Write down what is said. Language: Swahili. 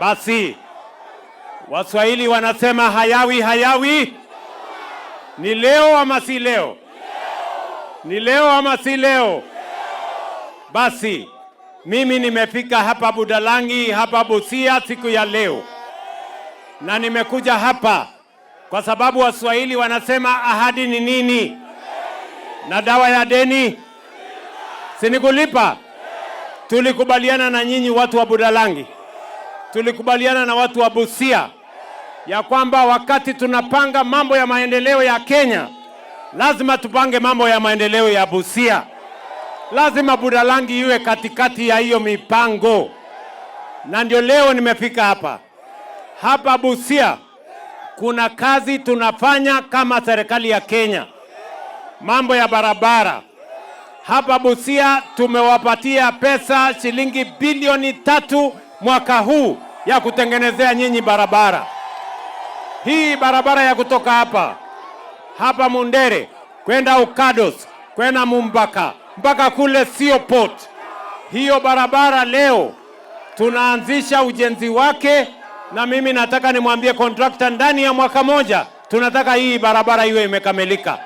Basi Waswahili wanasema hayawi hayawi. Ni leo ama si leo? Ni leo ama si leo? Basi mimi nimefika hapa Budalangi, hapa Busia siku ya leo, na nimekuja hapa kwa sababu Waswahili wanasema ahadi ni nini? Na dawa ya deni si ni kulipa. Tulikubaliana na nyinyi watu wa Budalangi, tulikubaliana na watu wa Busia ya kwamba wakati tunapanga mambo ya maendeleo ya Kenya, lazima tupange mambo ya maendeleo ya Busia. Lazima Budalangi iwe katikati ya hiyo mipango. Na ndio leo nimefika hapa. Hapa Busia kuna kazi tunafanya kama serikali ya Kenya. Mambo ya barabara. Hapa Busia tumewapatia pesa shilingi bilioni 3 mwaka huu ya kutengenezea nyinyi barabara. Hii barabara ya kutoka hapa Mundere kwenda Ukados, kwenda Mumbaka, mpaka kule Sio Port. Hiyo barabara leo tunaanzisha ujenzi wake, na mimi nataka nimwambie contractor ndani ya mwaka moja tunataka hii barabara iwe imekamilika.